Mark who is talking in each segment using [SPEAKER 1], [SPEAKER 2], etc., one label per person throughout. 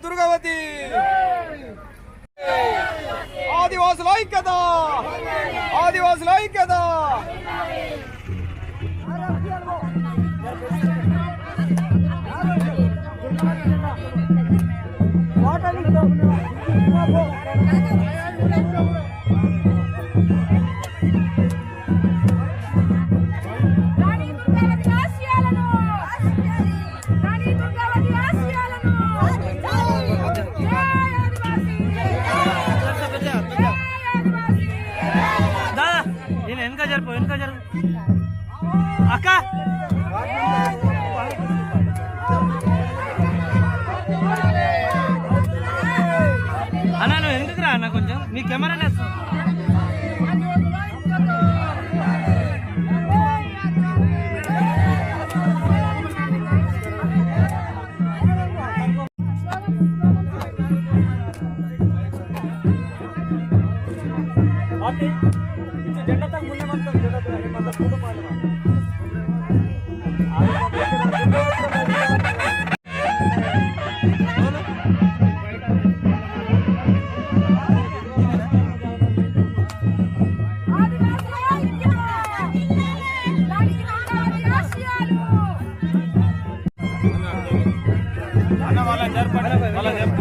[SPEAKER 1] దుర్గావతి ఆదివాసుల ఐక్యత ఆదివాసుల ఐక్యత
[SPEAKER 2] వెనక జరుగు అక్క అన్నా నువ్వు ఎందుకు రా అన్న కొంచెం మీ కెమెరా జెండా తగ్గ ముందే మొత్తం జెండా ఫోటో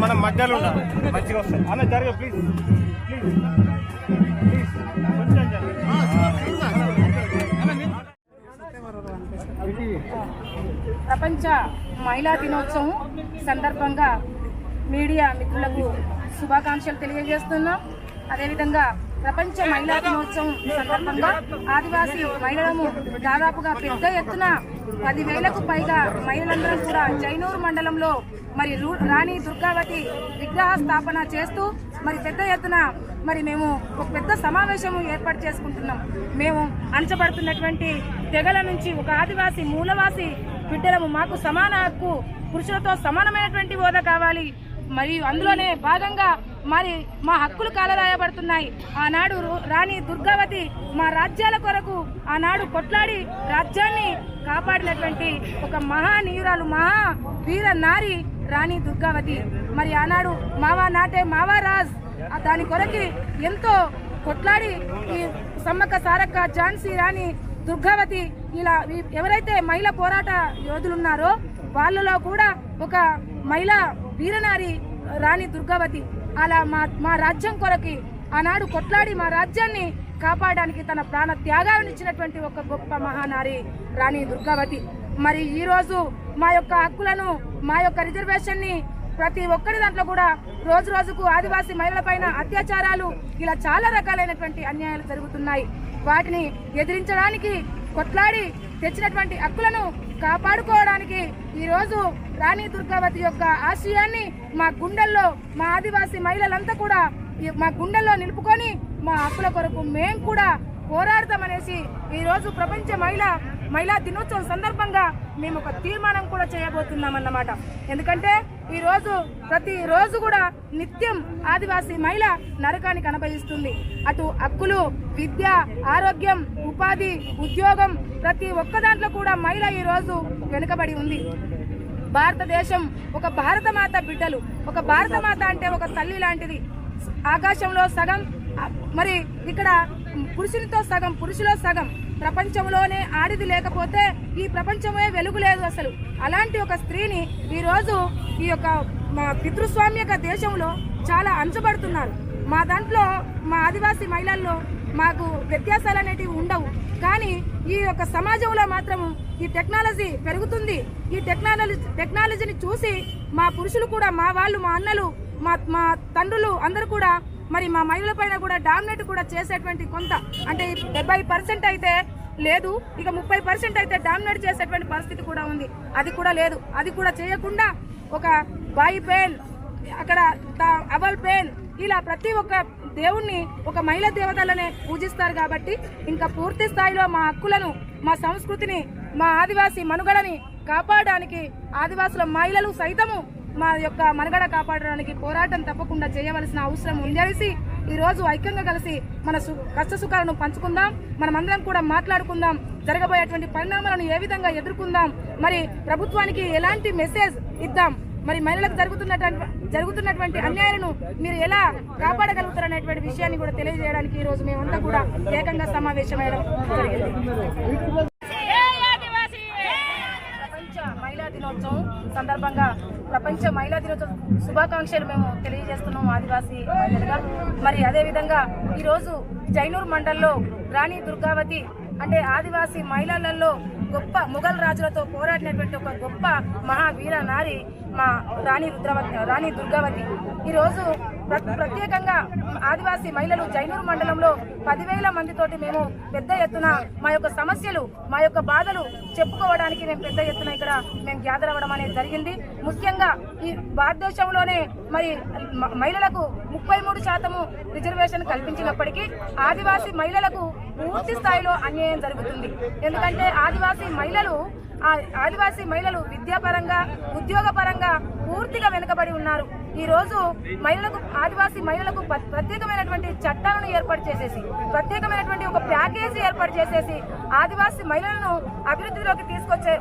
[SPEAKER 2] మనం మధ్యలో ఉండాలి మంచిగా వస్తాయి అన్న జరగ ప్లీజ్
[SPEAKER 3] ప్రపంచ మహిళా దినోత్సవం సందర్భంగా మీడియా మిత్రులకు శుభాకాంక్షలు తెలియజేస్తున్నాం. అదేవిధంగా ప్రపంచ మహిళా దినోత్సవం సందర్భంగా ఆదివాసీ మహిళలను దాదాపుగా పెద్ద ఎత్తున 10,000కు పైగా మహిళలందరం కూడా జైనూరు మండలంలో మరి రాణి దుర్గావతి విగ్రహ స్థాపన చేస్తూ మరి పెద్ద ఎత్తున మరి మేము ఒక పెద్ద సమావేశం ఏర్పాటు చేసుకుంటున్నాం. మేము అంచబడుతున్నటువంటి తెగల నుంచి ఒక ఆదివాసీ మూలవాసి బిడ్డలము మాకు సమాన హక్కు, పురుషులతో సమానమైనటువంటి హోదా కావాలి. మరియు అందులోనే భాగంగా మరి మా హక్కులు కాలరాయబడుతున్నాయి. ఆనాడు రాణి దుర్గావతి మా రాజ్యాల కొరకు ఆనాడు కొట్లాడి రాజ్యాన్ని కాపాడినటువంటి ఒక మహానీయురాలు, మహా వీర నారి రాణి దుర్గావతి. మరి ఆనాడు మావా నాటే మావా రాజ్ దాని కొరకి ఎంతో కొట్లాడి ఈ సమ్మక్క సారక్క ఝాన్సీ రాణి దుర్గావతి ఇలా ఎవరైతే మహిళా పోరాట యోధులున్నారో వాళ్ళలో కూడా ఒక మహిళా వీరనారి రాణి దుర్గావతి. అలా మా రాజ్యం కొరకి ఆనాడు కొట్లాడి మా రాజ్యాన్ని కాపాడడానికి తన ప్రాణ త్యాగాలను ఇచ్చినటువంటి ఒక గొప్ప మహానారి రాణి దుర్గావతి. మరి ఈరోజు మా యొక్క హక్కులను, మా యొక్క రిజర్వేషన్ ని ప్రతి ఒక్కరి దాంట్లో కూడా రోజు రోజుకు ఆదివాసీ మహిళలపైన అత్యాచారాలు ఇలా చాలా రకాలైనటువంటి అన్యాయాలు జరుగుతున్నాయి. వాటిని ఎదిరించడానికి కొట్లాడి తెచ్చినటువంటి హక్కులను కాపాడుకోవడానికి ఈరోజు రాణి దుర్గావతి యొక్క ఆశయాన్ని మా గుండెల్లో మా ఆదివాసీ మహిళలంతా కూడా మా గుండెల్లో నిలుపుకొని మా హక్కుల కొరకు మేము కూడా పోరాడతామనేసి ఈరోజు ప్రపంచ మహిళా దినోత్సవం సందర్భంగా మేము ఒక తీర్మానం కూడా చేయబోతున్నాం అన్నమాట. ఎందుకంటే ప్రతిరోజు కూడా నిత్యం ఆదివాసీ మహిళ నరకానికి అనుభవిస్తుంది. అటు హక్కులు, విద్య, ఆరోగ్యం, ఉపాధి, ఉద్యోగం ప్రతి ఒక్క దాంట్లో కూడా మహిళ ఈరోజు వెనుకబడి ఉంది. భారతదేశం ఒక భారతమాత బిడ్డలు, ఒక భారతమాత అంటే ఒక తల్లి లాంటిది. ఆకాశంలో సగం, మరి ఇక్కడ పురుషునితో సగం, పురుషులో సగం. ప్రపంచంలోనే ఆడిది లేకపోతే ఈ ప్రపంచమే వెలుగు లేదు అసలు. అలాంటి ఒక స్త్రీని ఈరోజు ఈ యొక్క పితృస్వామ్యక దేశంలో చాలా అంచబడుతున్నారు. మా దాంట్లో మా ఆదివాసీ మహిళల్లో మాకు వ్యత్యాసాలు అనేటివి ఉండవు. కానీ ఈ యొక్క సమాజంలో మాత్రము ఈ టెక్నాలజీ పెరుగుతుంది. ఈ టెక్నాలజీని చూసి మా పురుషులు కూడా, మా వాళ్ళు, మా అన్నలు, మా తండ్రులు అందరూ కూడా మరి మా మహిళల పైన కూడా డామినేట్ కూడా చేసేటువంటి కొంత అంటే 70% అయితే లేదు, ఇక 30% అయితే డామినేట్ చేసేటువంటి పరిస్థితి కూడా ఉంది. అది కూడా లేదు. అది కూడా చేయకుండా ఒక బాయి పెయిన్, అక్కడ అవల్ పెయిన్, ఇలా ప్రతి ఒక్క దేవుణ్ణి ఒక మహిళా దేవతలనే పూజిస్తారు. కాబట్టి ఇంకా పూర్తి స్థాయిలో మా హక్కులను, మా సంస్కృతిని, మా ఆదివాసీ మనుగడని కాపాడడానికి ఆదివాసుల మహిళలు సైతము మా యొక్క మనుగడ కాపాడడానికి పోరాటం తప్పకుండా చేయవలసిన అవసరం ఉందనేసి ఈ రోజు ఐక్యంగా కలిసి మన కష్ట సుఖాలను పంచుకుందాం. మనమందరం కూడా మాట్లాడుకుందాం. జరగబోయేటువంటి పరిణామాలను ఏ విధంగా ఎదుర్కొందాం, మరి ప్రభుత్వానికి ఎలాంటి మెసేజ్ ఇద్దాం, మరి మహిళలకు జరుగుతున్నటువంటి అన్యాయాలను మీరు ఎలా కాపాడగలుగుతారనేటువంటి విషయాన్ని కూడా తెలియజేయడానికి ఈ రోజు మేమంతా కూడా ఏకంగా సమావేశమయ్యడం జరిగింది. మహిళా దినోత్సవం సందర్భంగా ప్రపంచ మహిళా దినోత్సవం శుభాకాంక్షలు మేము తెలియజేస్తున్నాం ఆదివాసీ మహిళలుగా. మరి అదేవిధంగా ఈరోజు జైనూర్ మండల్లో రాణి దుర్గావతి అంటే ఆదివాసీ మహిళలలో గొప్ప ముఘల్ రాజులతో పోరాడినటువంటి ఒక గొప్ప మహావీర నారి మా రాణి దుర్గావతి. ఈరోజు ప్రత్యేకంగా ఆదివాసీ మహిళలు జైనూర్ మండలంలో 10,000 మందితోటి మేము పెద్ద ఎత్తున మా యొక్క సమస్యలు, మా యొక్క బాధలు చెప్పుకోవడానికి మేము పెద్ద ఎత్తున ఇక్కడ మేము గ్యాదర్ అవ్వడం అనేది జరిగింది. ముఖ్యంగా ఈ భారతదేశంలోనే మరి మహిళలకు 33% రిజర్వేషన్ కల్పించినప్పటికీ ఆదివాసీ మహిళలకు పూర్తి స్థాయిలో అన్యాయం జరుగుతుంది. ఎందుకంటే ఆదివాసీ మహిళలు విద్యాపరంగా, ఉద్యోగపరంగా పూర్తిగా వెనుకబడి ఉన్నారు. ఈ రోజు ఆదివాసీ మహిళలకు ప్రత్యేకమైనటువంటి చట్టాలను ఏర్పాటు చేసేసి, ప్రత్యేకమైనటువంటి ఒక ప్యాకేజీ ఏర్పాటు చేసేసి ఆదివాసీ మహిళలను అభివృద్ధిలోకి తీసుకొచ్చే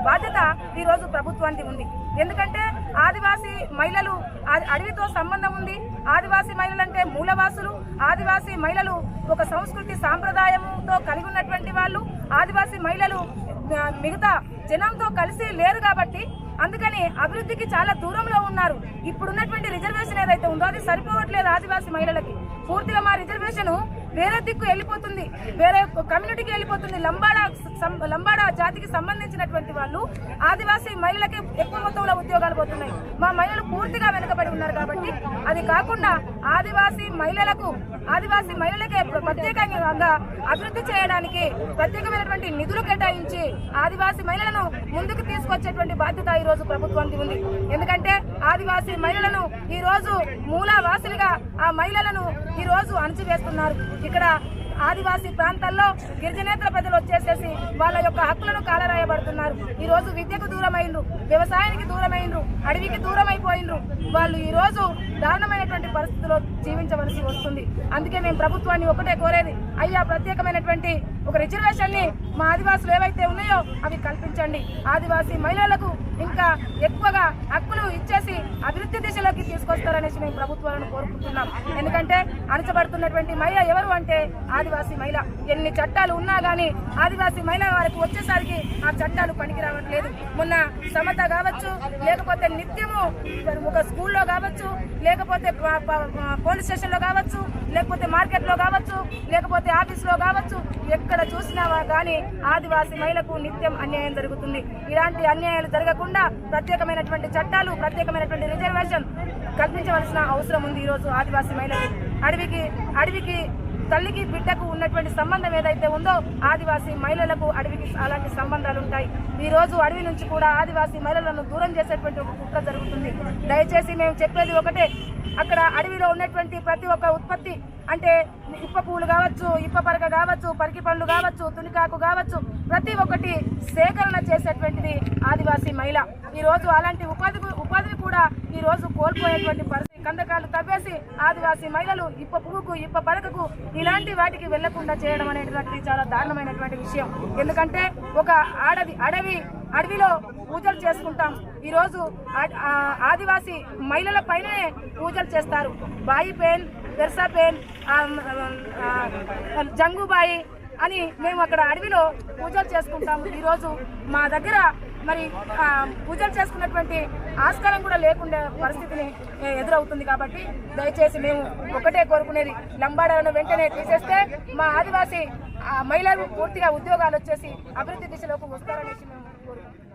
[SPEAKER 3] బాధ్యత ఈ రోజు ప్రభుత్వానికి ఉంది. ఎందుకంటే ఆదివాసీ మహిళలు అడవితో సంబంధం ఉంది. ఆదివాసీ మహిళలు అంటే మూలవాసులు. ఆదివాసీ మహిళలు ఒక సంస్కృతి సాంప్రదాయంతో కలిగి ఉన్నటువంటి వాళ్ళు. ఆదివాసీ మహిళలు మిగతా జనంతో కలిసి లేరు కాబట్టి అందుకని అభివృద్ధికి చాలా దూరంలో ఉన్నారు. ఇప్పుడున్నటువంటి రిజర్వేషన్ ఏదైతే ఉందో అది సరిపోవట్లేదు ఆదివాసీ మహిళలకి. పూర్తిగా మా రిజర్వేషన్ వేరే దిక్కు వెళ్ళిపోతుంది, వేరే కమ్యూనిటీకి వెళ్ళిపోతుంది. లంబాడా జాతికి సంబంధించినటువంటి వాళ్ళు ఆదివాసీ మహిళలకి ఎక్కువ మొత్తంలో ఉద్యోగాలు పోతున్నాయి. మా మహిళలు పూర్తిగా వెనుకబడి ఉన్నారు. కాబట్టి అది కాకుండా ఆదివాసీ మహిళలకే ప్రత్యేకంగా అభివృద్ధి చేయడానికి ప్రత్యేకమైనటువంటి నిధులు కేటాయించి ఆదివాసీ మహిళలను ముందుకు తీసుకొచ్చేటువంటి బాధ్యత ఈ రోజు ప్రభుత్వానికి ఉంది. ఎందుకంటే ఆదివాసీ మహిళలను ఈ రోజు మూలవాసులుగా ఆ మహిళలను ఈ రోజు అణచివేస్తున్నారు. ఇక్కడ ఆదివాసీ ప్రాంతాల్లో గిరిజనేతర ప్రజలు వచ్చేసేసి వాళ్ళ యొక్క హక్కులను కాలరాయబడుతున్నారు. ఈ రోజు విద్యకు దూరమైండ్రు, వ్యవసాయానికి దూరమైండ్రు, అడవికి దూరమైపోయిండ్రు. వాళ్ళు ఈ రోజు దారుణమైనటువంటి పరిస్థితుల్లో జీవించవలసి వస్తుంది. అందుకే మేము ప్రభుత్వాన్ని ఒకటే కోరేది, అయ్యా ప్రత్యేకమైనటువంటి ఒక రిజర్వేషన్ ని మా ఆదివాసులు ఏవైతే ఉన్నాయో అవి కల్పించండి. ఆదివాసీ మహిళలకు ఇంకా ఎక్కువగా హక్కులు ఇచ్చేసి అభివృద్ధి దిశలోకి తీసుకొస్తారనేసి మేము ప్రభుత్వాలను కోరుకుంటున్నాం. ఎందుకంటే అణచబడుతున్నటువంటి మహిళ ఎవరు అంటే ఆదివాసీ మహిళ. ఎన్ని చట్టాలు ఉన్నా గానీ ఆదివాసీ మహిళ వారికి వచ్చేసరికి ఆ చట్టాలు పనికి రావట్లేదు. మొన్న సమత కావచ్చు, లేకపోతే నిత్యము ఒక స్కూల్లో కావచ్చు, లేకపోతే పోలీస్ స్టేషన్ లో కావచ్చు, లేకపోతే మార్కెట్ లో కావచ్చు, లేకపోతే ఆఫీస్ లో కావచ్చు, ఎక్కడ చూసినా గానీ ఆదివాసీ మహిళకు నిత్యం అన్యాయం జరుగుతుంది. ఇలాంటి అన్యాయాలు జరగకుండా ప్రత్యేకమైనటువంటి చట్టాలు, ప్రత్యేకమైనటువంటి రిజర్వేషన్ కల్పించవలసిన అవసరం ఉంది. ఈరోజు ఆదివాసీ మహిళలు అడవికి తల్లికి బిడ్డకు ఉన్నటువంటి సంబంధం ఏదైతే ఉందో ఆదివాసీ మహిళలకు అడవికి అలాంటి సంబంధాలు ఉంటాయి. ఈ రోజు అడవి నుంచి కూడా ఆదివాసీ మహిళలను దూరం చేసేటువంటి ఒక కుట్ర జరుగుతుంది. దయచేసి మేము చెప్పేది ఒకటే, అక్కడ అడవిలో ఉన్నటువంటి ప్రతి ఒక్క ఉత్పత్తి అంటే ఇప్ప పూలు కావచ్చు, ఇప్ప పరక కావచ్చు, పరికి పండ్లు కావచ్చు, తునికాకు కావచ్చు, ప్రతి ఒక్కటి సేకరణ చేసేటువంటిది ఆదివాసీ మహిళ. ఈ రోజు అలాంటి ఉపాధిని కూడా ఈ రోజు కోల్పోయేటువంటి పరిస్థితి. కందకాలు తవ్వేసి ఆదివాసీ మహిళలు ఇప్ప పువ్వుకు, ఇప్ప పరకకు ఇలాంటి వాటికి వెళ్లకుండా చేయడం అనేటువంటిది చాలా దారుణమైనటువంటి విషయం. ఎందుకంటే ఒక అడవిలో పూజలు చేసుకుంటాం. ఈరోజు ఆదివాసీ మహిళల పైననే పూజలు చేస్తారు. బాయి పెయిన్, బెర్సా పెయిన్, జంగుబాయి అని మేము అక్కడ అడవిలో పూజలు చేసుకుంటాము. ఈరోజు మా దగ్గర మరి పూజలు చేసుకున్నటువంటి ఆస్కారం కూడా లేకుండా పరిస్థితిని ఎదురవుతుంది. కాబట్టి దయచేసి మేము ఒకటే కోరుకునేది, లంబాడాలను వెంటనే తీసేస్తే మా ఆదివాసీ మహిళలు పూర్తిగా ఉద్యోగాలు వచ్చేసి అభివృద్ధి దిశలోకి వస్తారనేసి మేము కోరుకుంటున్నాం.